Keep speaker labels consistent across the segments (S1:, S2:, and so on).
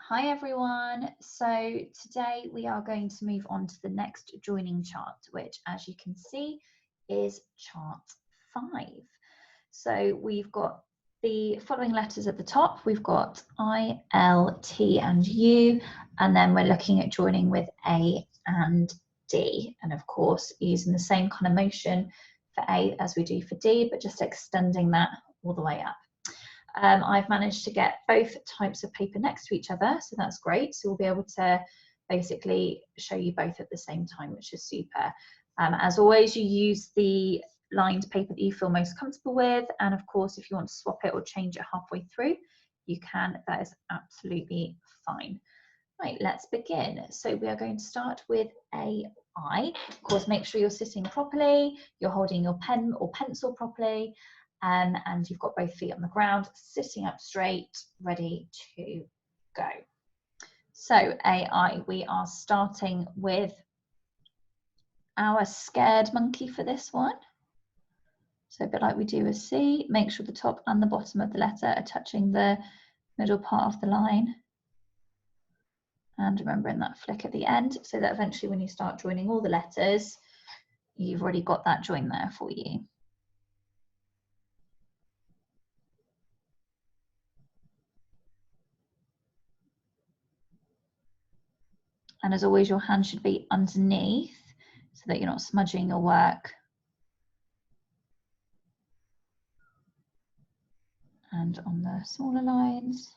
S1: Hi everyone, so today we are going to move on to the next joining chart, which as you can see is chart 5. So we've got the following letters at the top. We've got I, L, T and U, and then we're looking at joining with A and D, and of course using the same kind of motion for A as we do for D, but just extending that all the way up. I've managed to get both types of paper next to each other, so that's great. So we'll be able to basically show you both at the same time, which is super. As always, you use the lined paper that you feel most comfortable with, and of course, if you want to swap it or change it halfway through, you can. That is absolutely fine. Right, let's begin. So we are going to start with a I. Of course, make sure you're sitting properly, you're holding your pen or pencil properly, and you've got both feet on the ground, sitting up straight, ready to go. So AI, we are starting with our scared monkey for this one. So a bit like we do with C, make sure the top and the bottom of the letter are touching the middle part of the line. And remembering that flick at the end, so that eventually when you start joining all the letters, you've already got that join there for you. And as always, your hand should be underneath so that you're not smudging your work. And on the smaller lines.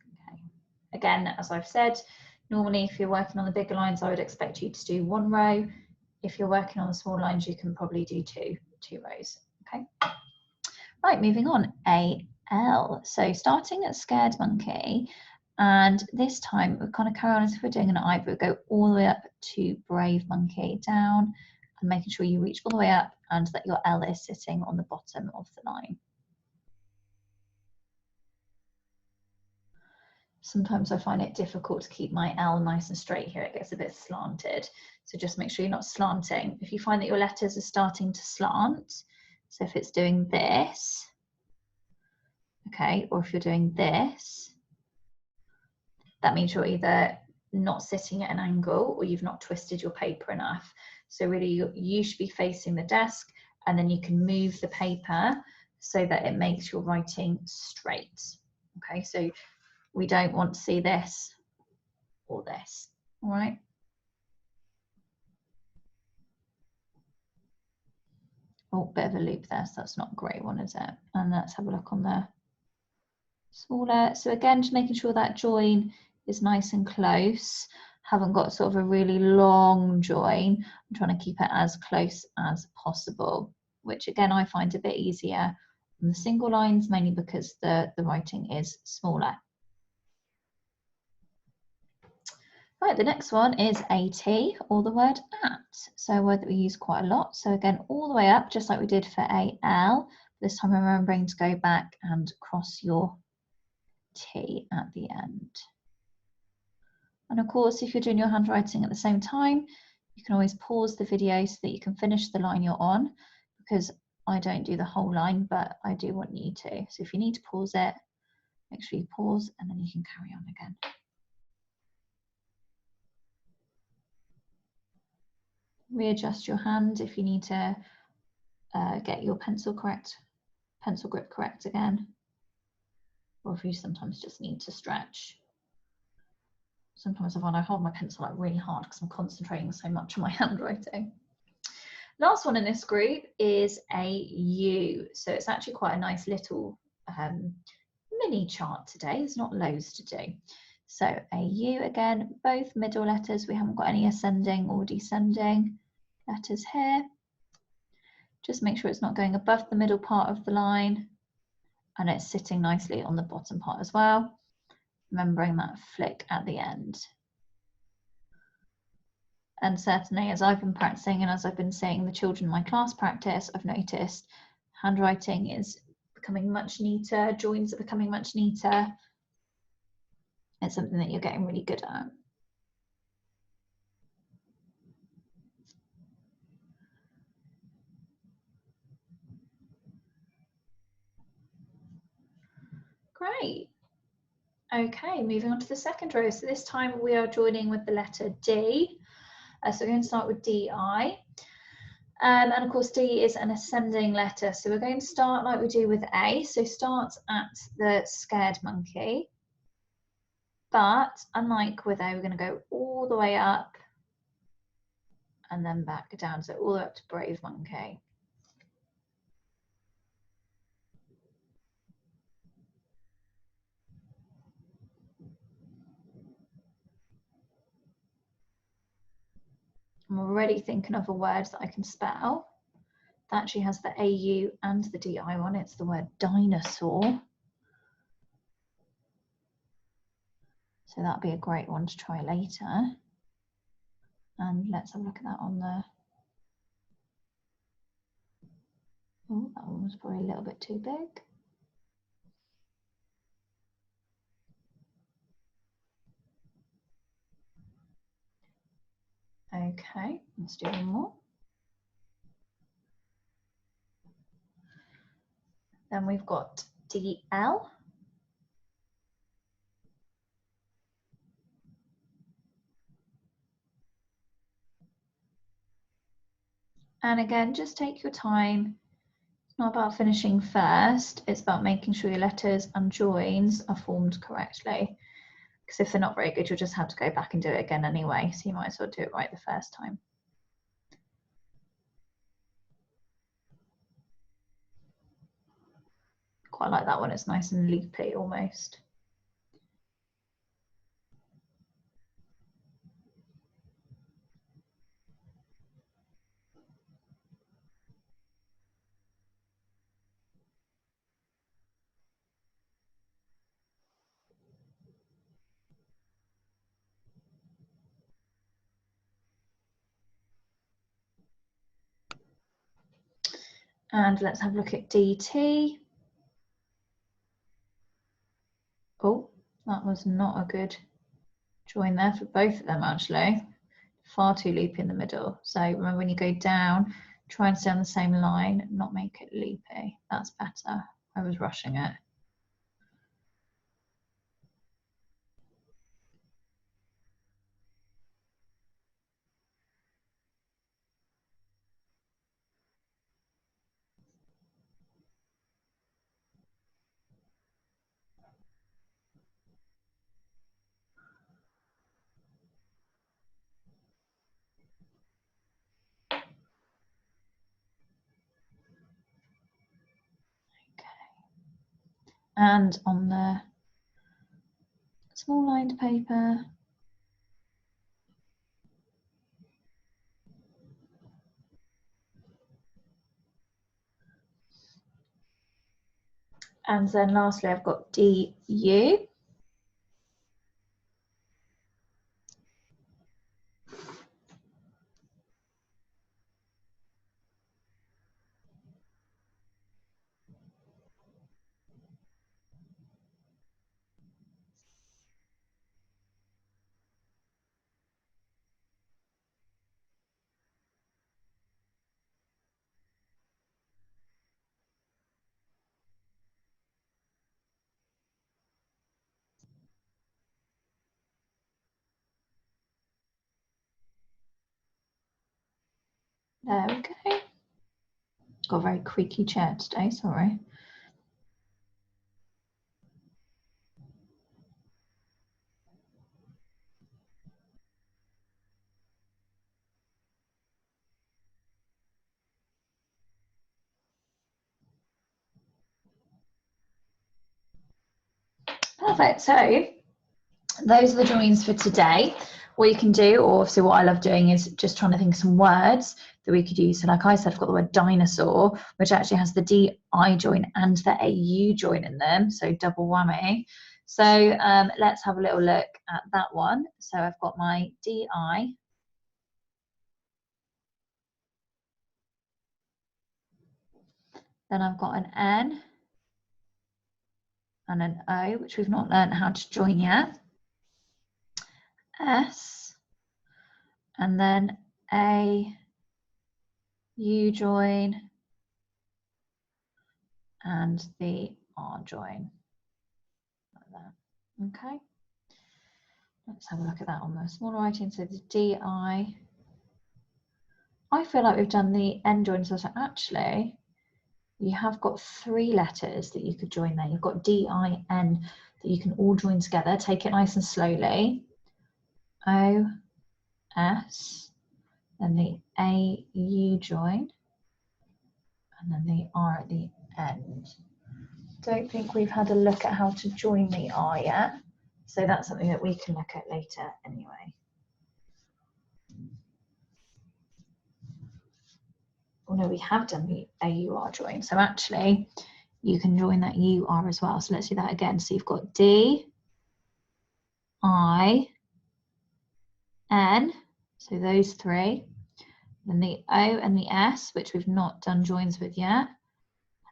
S1: Okay. Again, as I've said, normally if you're working on the bigger lines, I would expect you to do 1 row. If you're working on the small lines, you can probably do two rows. Okay. Right, moving on. A, L. So starting at scared monkey, and this time we'll kind of carry on as if we're doing an I, but we'll go all the way up to brave monkey, down, and making sure you reach all the way up and that your L is sitting on the bottom of the line. Sometimes I find it difficult to keep my L nice and straight here. It gets a bit slanted. So just make sure you're not slanting. If you find that your letters are starting to slant, so if it's doing this, okay, or if you're doing this, that means you're either not sitting at an angle or you've not twisted your paper enough. So really you should be facing the desk, and then you can move the paper so that it makes your writing straight. Okay, so we don't want to see this or this, all right? Oh, bit of a loop there, so that's not a great one, is it? And let's have a look on the smaller. So again, just making sure that join is nice and close. Haven't got sort of a really long join. I'm trying to keep it as close as possible, which again, I find a bit easier on the single lines, mainly because the writing is smaller. Right, the next one is AT, or the word at. So a word that we use quite a lot. So again, all the way up, just like we did for AL. This time remembering to go back and cross your T at the end. And of course, if you're doing your handwriting at the same time, you can always pause the video so that you can finish the line you're on, because I don't do the whole line, but I do want you to. So if you need to pause it, make sure you pause and then you can carry on again. Readjust your hand if you need to get your pencil grip correct again, or if you sometimes just need to stretch. Sometimes I find I hold my pencil like really hard because I'm concentrating so much on my handwriting. Last one in this group is a U. So it's actually quite a nice little mini chart today. There's not loads to do. So a U again, both middle letters. We haven't got any ascending or descending letters here. Just make sure it's not going above the middle part of the line, and it's sitting nicely on the bottom part as well. Remembering that flick at the end. And certainly as I've been practicing and as I've been seeing the children in my class practice, I've noticed handwriting is becoming much neater, joins are becoming much neater. It's something that you're getting really good at. Great. Okay, moving on to the second row. So this time we are joining with the letter D. So we're going to start with DI. And of course, D is an ascending letter. So we're going to start like we do with A. So start at the scared monkey. But unlike with A, we're going to go all the way up and then back down. So all the way up to brave monkey. I'm already thinking of a word that I can spell. That actually has the AU and the DI one. It's the word dinosaur. So that'd be a great one to try later. And let's have a look at that on the... Oh, that one was probably a little bit too big. Okay, let's do one more. Then we've got DL. And again, just take your time. It's not about finishing first, it's about making sure your letters and joins are formed correctly. Because if they're not very good, you'll just have to go back and do it again anyway. So you might as well do it right the first time. Quite like that one, it's nice and loopy almost. And let's have a look at DT. Oh, that was not a good join there for both of them actually. Far too loopy in the middle. So remember when you go down, try and stay on the same line, not make it loopy. That's better. I was rushing it. And on the small lined paper, and then lastly I've got DU. There we go. Got a very creaky chair today, sorry. Perfect, so those are the joins for today. What you can do, or obviously what I love doing, is just trying to think of some words that we could use. So like I said, I've got the word dinosaur, which actually has the DI join and the AU join in them, so double whammy. So let's have a little look at that one. So I've got my DI. Then I've got an N and an O, which we've not learned how to join yet. S, and then A, U join, and the R join. Okay. Let's have a look at that on the small writing. So the DI. I feel like we've done the end join. So actually, you have got 3 letters that you could join there. You've got DIN that you can all join together. Take it nice and slowly. O, S, and the AU join, and then the R at the end. Don't think we've had a look at how to join the R yet, so that's something that we can look at later anyway. Oh no, we have done the AUR join, so actually you can join that UR as well. So let's do that again. So you've got D, I, N, so those 3, then the O and the S, which we've not done joins with yet.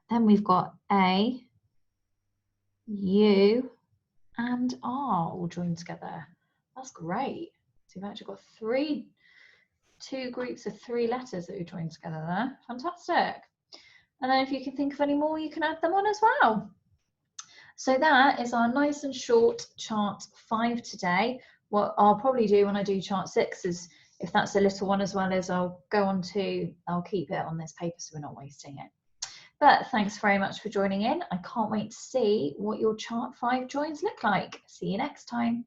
S1: Then we've got A, U, and R all joined together. That's great. So you've actually got 2 groups of 3 letters that you joined together there. Fantastic. And then if you can think of any more, you can add them on as well. So that is our nice and short chart 5 today. What I'll probably do when I do chart 6 is, if that's a little one as well, is I'll keep it on this paper so we're not wasting it. But thanks very much for joining in. I can't wait to see what your chart 5 joins look like. See you next time.